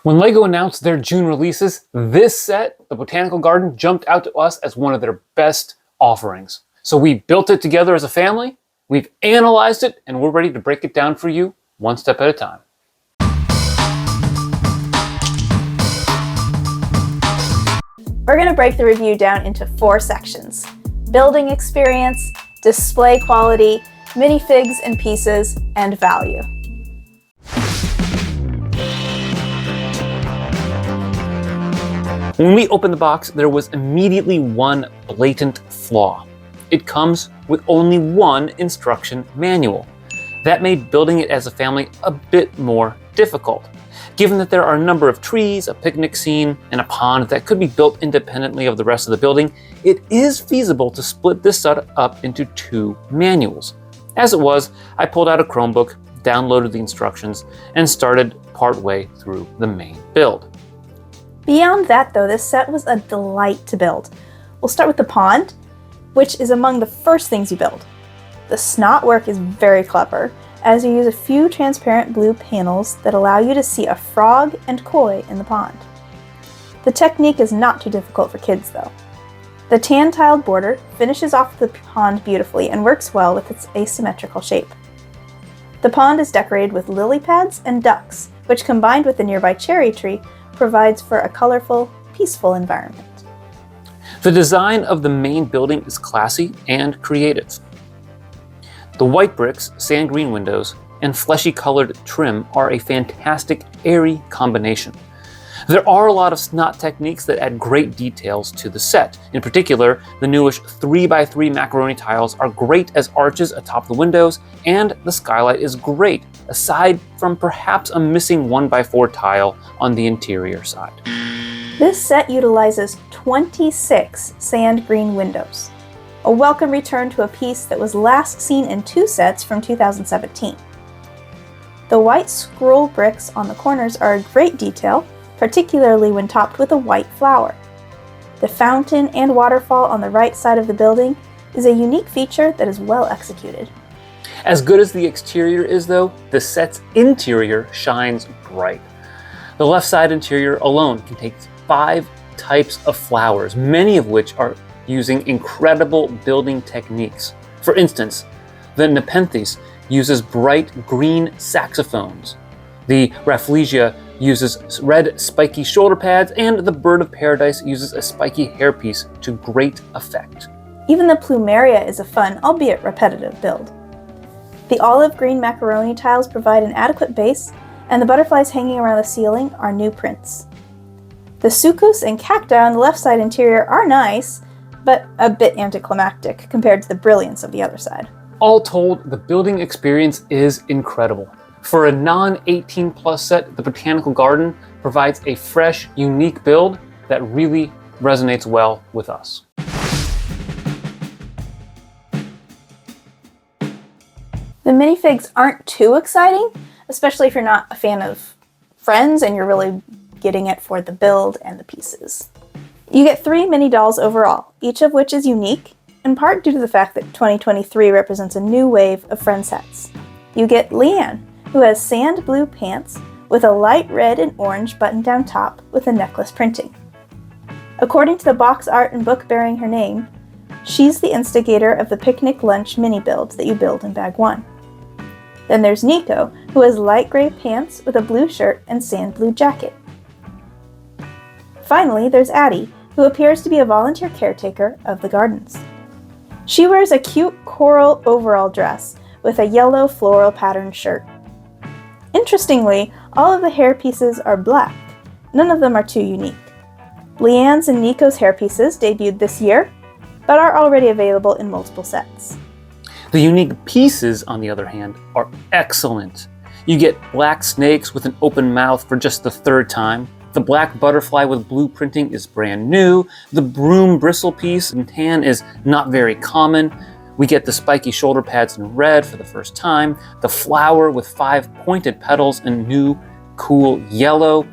When Lego announced their June releases, this set, the Botanical Garden, jumped out to us as one of their best offerings. So we built it together as a family, we've analyzed it, and we're ready to break it down for you one step at a time. We're going to break the review down into 4 sections: building experience, display quality, minifigs and pieces, and value. When we opened the box, there was immediately one blatant flaw. It comes with only one instruction manual. That made building it as a family a bit more difficult. Given that there are a number of trees, a picnic scene, and a pond that could be built independently of the rest of the building, it is feasible to split this set up into 2 manuals. As it was, I pulled out a Chromebook, downloaded the instructions, and started partway through the main build. Beyond that though, this set was a delight to build. We'll start with the pond, which is among the first things you build. The snot work is very clever, as you use a few transparent blue panels that allow you to see a frog and koi in the pond. The technique is not too difficult for kids though. The tan-tiled border finishes off the pond beautifully and works well with its asymmetrical shape. The pond is decorated with lily pads and ducks, which combined with the nearby cherry tree provides for a colorful, peaceful environment. The design of the main building is classy and creative. The white bricks, sand green windows, and fleshy colored trim are a fantastic, airy combination. There are a lot of snot techniques that add great details to the set. In particular, the newish 3x3 macaroni tiles are great as arches atop the windows, and the skylight is great, aside from perhaps a missing 1x4 tile on the interior side. This set utilizes 26 sand green windows, a welcome return to a piece that was last seen in 2 sets from 2017. The white scroll bricks on the corners are a great detail, particularly when topped with a white flower. The fountain and waterfall on the right side of the building is a unique feature that is well executed. As good as the exterior is though, the set's interior shines bright. The left side interior alone contains 5 types of flowers, many of which are using incredible building techniques. For instance, the Nepenthes uses bright green saxophones. The Rafflesia uses red spiky shoulder pads, and the Bird of Paradise uses a spiky hairpiece to great effect. Even the Plumeria is a fun, albeit repetitive, build. The olive green macaroni tiles provide an adequate base, and the butterflies hanging around the ceiling are new prints. The sucus and cacti on the left side interior are nice, but a bit anticlimactic compared to the brilliance of the other side. All told, the building experience is incredible. For a non-18 plus set, the Botanical Garden provides a fresh, unique build that really resonates well with us. The minifigs aren't too exciting, especially if you're not a fan of Friends and you're really getting it for the build and the pieces. You get 3 mini dolls overall, each of which is unique, in part due to the fact that 2023 represents a new wave of Friends sets. You get Leanne, who has sand blue pants with a light red and orange button-down top with a necklace printing. According to the box art and book bearing her name, she's the instigator of the picnic lunch mini build that you build in bag 1. Then there's Nico, who has light gray pants with a blue shirt and sand blue jacket. Finally, there's Addie, who appears to be a volunteer caretaker of the gardens. She wears a cute coral overall dress with a yellow floral patterned shirt. Interestingly, all of the hair pieces are black. None of them are too unique. Leanne's and Nico's hair pieces debuted this year, but are already available in multiple sets. The unique pieces, on the other hand, are excellent. You get black snakes with an open mouth for just the 3rd time. The black butterfly with blue printing is brand new. The broom bristle piece in tan is not very common. We get the spiky shoulder pads in red for the first time. The flower with 5 pointed petals in new, cool yellow.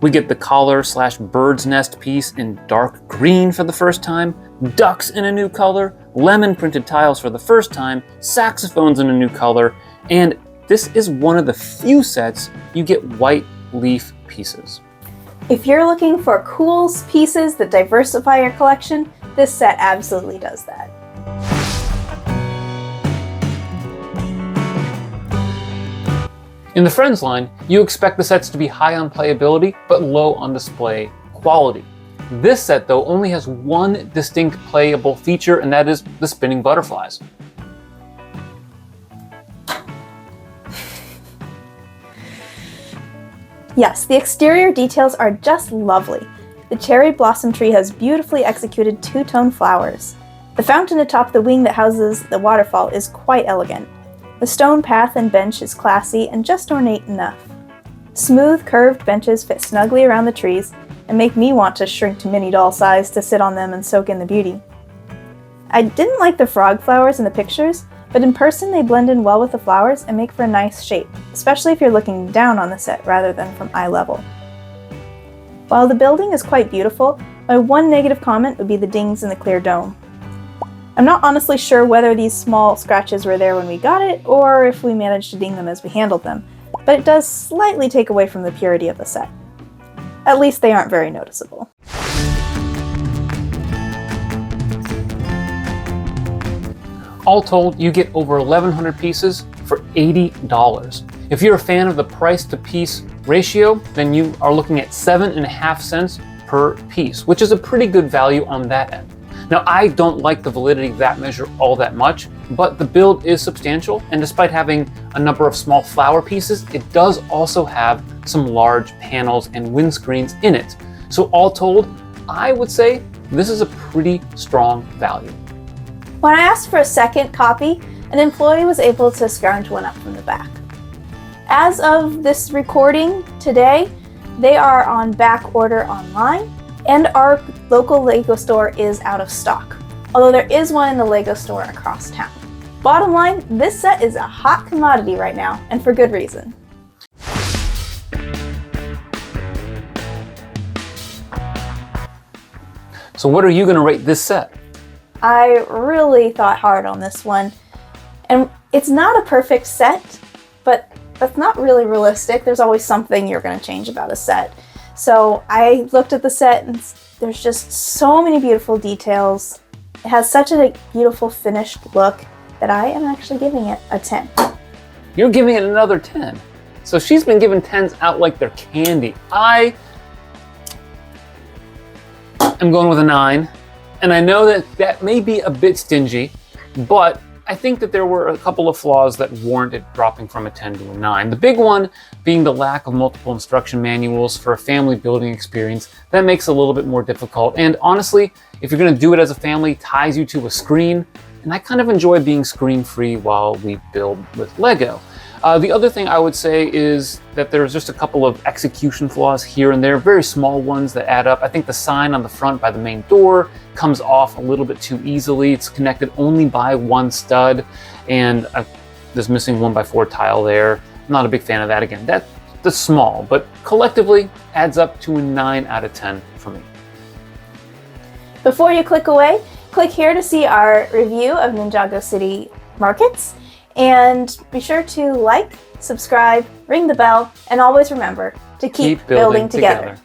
We get the collar/bird's nest piece in dark green for the first time. Ducks in a new color. Lemon printed tiles for the first time. Saxophones in a new color. And this is one of the few sets you get white leaf pieces. If you're looking for cool pieces that diversify your collection, this set absolutely does that. In the Friends line, you expect the sets to be high on playability, but low on display quality. This set, though, only has one distinct playable feature, and that is the spinning butterflies. Yes, the exterior details are just lovely. The cherry blossom tree has beautifully executed two-tone flowers. The fountain atop the wing that houses the waterfall is quite elegant. The stone path and bench is classy and just ornate enough. Smooth, curved benches fit snugly around the trees and make me want to shrink to mini doll size to sit on them and soak in the beauty. I didn't like the frog flowers in the pictures, but in person they blend in well with the flowers and make for a nice shape, especially if you're looking down on the set rather than from eye level. While the building is quite beautiful, my one negative comment would be the dings in the clear dome. I'm not honestly sure whether these small scratches were there when we got it, or if we managed to ding them as we handled them, but it does slightly take away from the purity of the set. At least they aren't very noticeable. All told, you get over 1,100 pieces for $80. If you're a fan of the price to piece ratio, then you are looking at 7.5 cents per piece, which is a pretty good value on that end. Now, I don't like the validity of that measure all that much, but the build is substantial, and despite having a number of small flower pieces, it does also have some large panels and windscreens in it. So all told, I would say this is a pretty strong value. When I asked for a second copy, an employee was able to scrounge one up from the back. As of this recording today, they are on back order online, and our local Lego store is out of stock, although there is one in the Lego store across town. Bottom line, this set is a hot commodity right now, and for good reason. So what are you going to rate this set? I really thought hard on this one, and it's not a perfect set, but that's not really realistic. There's always something you're going to change about a set. So I looked at the set and there's just so many beautiful details. It has such a beautiful finished look that I am actually giving it a 10. You're giving it another 10. So she's been giving 10s out like they're candy. I am going with a 9. And I know that may be a bit stingy, but I think that there were a couple of flaws that warranted dropping from a 10 to a 9. The big one being the lack of multiple instruction manuals for a family building experience. That makes it a little bit more difficult. And honestly, if you're going to do it as a family, ties you to a screen. And I kind of enjoy being screen-free while we build with Lego. The other thing I would say is that there's just a couple of execution flaws here and there, very small ones that add up. I think the sign on the front by the main door comes off a little bit too easily. It's connected only by one stud, and there's missing 1x4 tile there. I'm not a big fan of that. Again, that's small, but collectively adds up to a 9 out of 10 for me. Before you click away, click here to see our review of Ninjago City Markets. And be sure to like, subscribe, ring the bell, and always remember to keep building together.